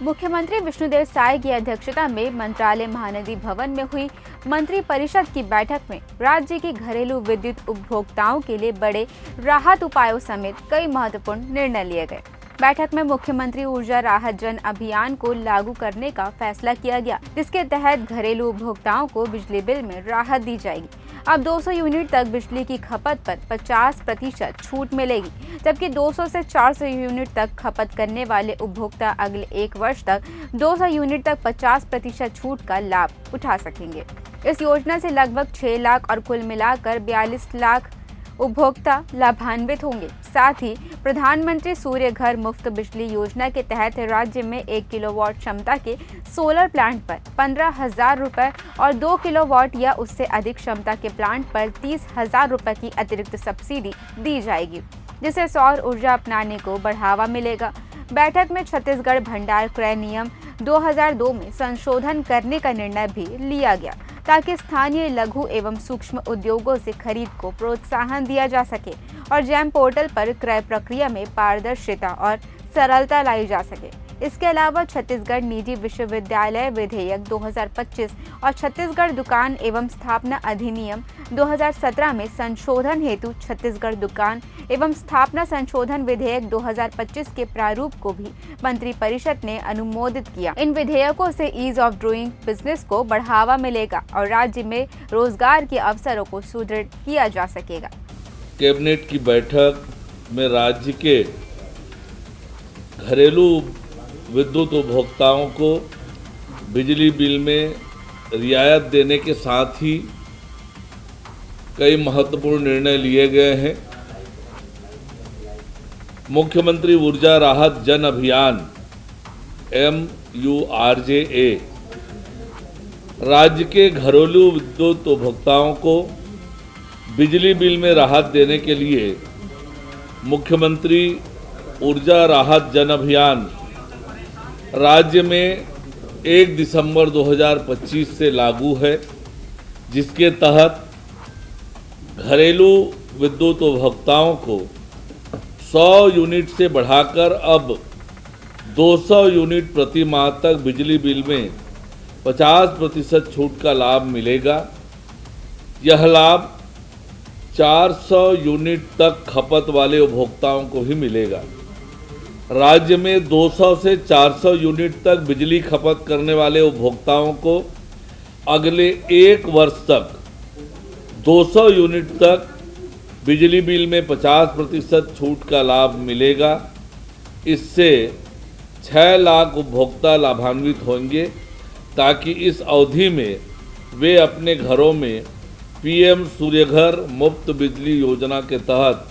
मुख्यमंत्री विष्णुदेव साय की अध्यक्षता में मंत्रालय महानदी भवन में हुई मंत्री परिषद की बैठक में राज्य के घरेलू विद्युत उपभोक्ताओं के लिए बड़े राहत उपायों समेत कई महत्वपूर्ण निर्णय लिए गए। बैठक में मुख्यमंत्री ऊर्जा राहत जन अभियान को लागू करने का फैसला किया गया, जिसके तहत घरेलू उपभोक्ताओं को बिजली बिल में राहत दी जाएगी। अब 200 यूनिट तक बिजली की खपत पर 50% छूट मिलेगी, जबकि 200 से 400 यूनिट तक खपत करने वाले उपभोक्ता अगले 1 वर्ष तक 200 यूनिट तक 50% छूट का लाभ उठा सकेंगे। इस योजना से लगभग 6 लाख और कुल मिलाकर 42 लाख उपभोक्ता लाभान्वित होंगे। साथ ही प्रधानमंत्री सूर्य घर मुफ्त बिजली योजना के तहत राज्य में 1 किलोवाट क्षमता के सोलर प्लांट पर 15,000 रुपए और 2 किलोवाट या उससे अधिक क्षमता के प्लांट पर 30,000 रुपए की अतिरिक्त सब्सिडी दी जाएगी, जिससे सौर ऊर्जा अपनाने को बढ़ावा मिलेगा। बैठक में छत्तीसगढ़ भंडार क्रय नियम 2002 में संशोधन करने का निर्णय भी लिया गया, ताकि स्थानीय लघु एवं सूक्ष्म उद्योगों से खरीद को प्रोत्साहन दिया जा सके और जैम पोर्टल पर क्रय प्रक्रिया में पारदर्शिता और सरलता लाई जा सके। इसके अलावा छत्तीसगढ़ निजी विश्वविद्यालय विधेयक 2025 और छत्तीसगढ़ दुकान एवं स्थापना अधिनियम 2017 में संशोधन हेतु छत्तीसगढ़ दुकान एवं स्थापना संशोधन विधेयक 2025 के प्रारूप को भी मंत्री परिषद ने अनुमोदित किया। इन विधेयकों से ईज ऑफ डूइंग बिजनेस को बढ़ावा मिलेगा और राज्य में रोजगार के अवसरों को सुदृढ़ किया जा सकेगा। कैबिनेट की बैठक में राज्य के घरेलू विद्युत उपभोक्ताओं को बिजली बिल में रियायत देने के साथ ही कई महत्वपूर्ण निर्णय लिए गए हैं। मुख्यमंत्री ऊर्जा राहत जन अभियान MURJA राज्य के घरेलू विद्युत उपभोक्ताओं को बिजली बिल में राहत देने के लिए मुख्यमंत्री ऊर्जा राहत जन अभियान राज्य में 1 दिसंबर 2025 से लागू है, जिसके तहत घरेलू विद्युत उपभोक्ताओं को 100 यूनिट से बढ़ाकर अब 200 यूनिट प्रति माह तक बिजली बिल में 50% छूट का लाभ मिलेगा। यह लाभ 400 यूनिट तक खपत वाले उपभोक्ताओं को ही मिलेगा। राज्य में 200 से 400 यूनिट तक बिजली खपत करने वाले उपभोक्ताओं को अगले 1 वर्ष तक 200 यूनिट तक बिजली बिल में 50% छूट का लाभ मिलेगा। इससे 6 लाख उपभोक्ता लाभान्वित होंगे, ताकि इस अवधि में वे अपने घरों में PM सूर्यघर मुफ्त बिजली योजना के तहत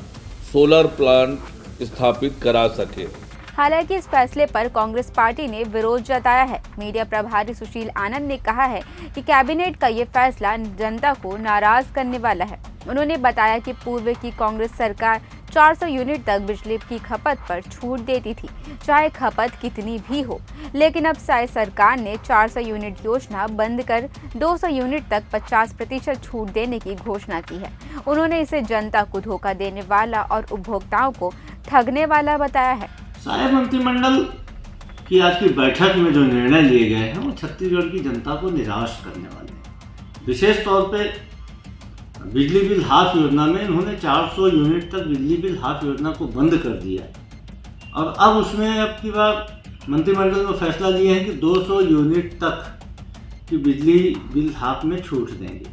सोलर प्लांट स्थापित करा सके। हालांकि इस फैसले पर कांग्रेस पार्टी ने विरोध जताया है। मीडिया प्रभारी सुशील आनंद ने कहा है कि कैबिनेट का ये फैसला जनता को नाराज करने वाला है। उन्होंने बताया कि पूर्व की कांग्रेस सरकार 400 यूनिट तक बिजली की खपत पर छूट देती थी, चाहे खपत कितनी भी हो, लेकिन अब साय सरकार ने 400 यूनिट योजना बंद कर 200 यूनिट तक 50% छूट देने की घोषणा की है। उन्होंने इसे जनता को धोखा देने वाला और उपभोक्ताओं को ठगने वाला बताया है। साय मंत्रिमंडल की आज की बैठक में जो निर्णय लिए गए हैं वो छत्तीसगढ़ की जनता को निराश करने वाले हैं। विशेष तौर पे बिजली बिल हाफ योजना में इन्होंने 400 यूनिट तक बिजली बिल हाफ योजना को बंद कर दिया और अब उसमें अब की बार मंत्रिमंडल में फैसला लिए हैं कि 200 यूनिट तक की बिजली बिल हाफ में छूट देंगे,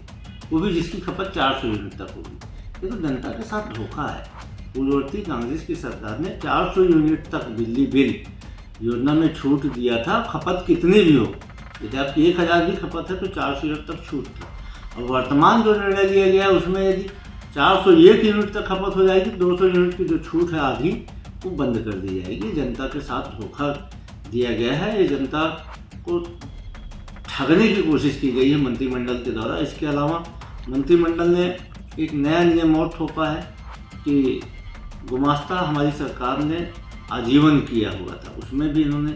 वो भी जिसकी खपत 400 यूनिट तक होगी। ये तो जनता के साथ धोखा है। पूर्ववर्ती कांग्रेस की सरकार ने 400 यूनिट तक बिजली बिल योजना में छूट दिया था, खपत कितनी भी हो। यदि आपकी 1000 की खपत है तो 400 यूनिट तक छूट था। और वर्तमान जो निर्णय लिया गया है उसमें यदि 401 यूनिट तक खपत हो जाएगी, 200 यूनिट की जो छूट है आधी वो बंद कर दी जाएगी। जनता के साथ धोखा दिया गया है। ये जनता को ठगने की कोशिश की गई है मंत्रिमंडल के द्वारा। इसके अलावा मंत्रिमंडल ने एक नया नियम और थोपा है कि गुमास्ता हमारी सरकार ने आजीवन किया हुआ था, उसमें भी इन्होंने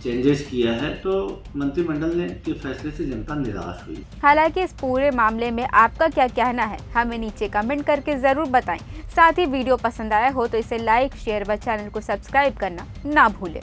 चेंजेस किया है। तो मंत्रिमंडल ने के फैसले से जनता निराश हुई। हालांकि इस पूरे मामले में आपका क्या कहना है, हमें नीचे कमेंट करके जरूर बताएं। साथ ही वीडियो पसंद आया हो तो इसे लाइक, शेयर व चैनल को सब्सक्राइब करना ना भूलें।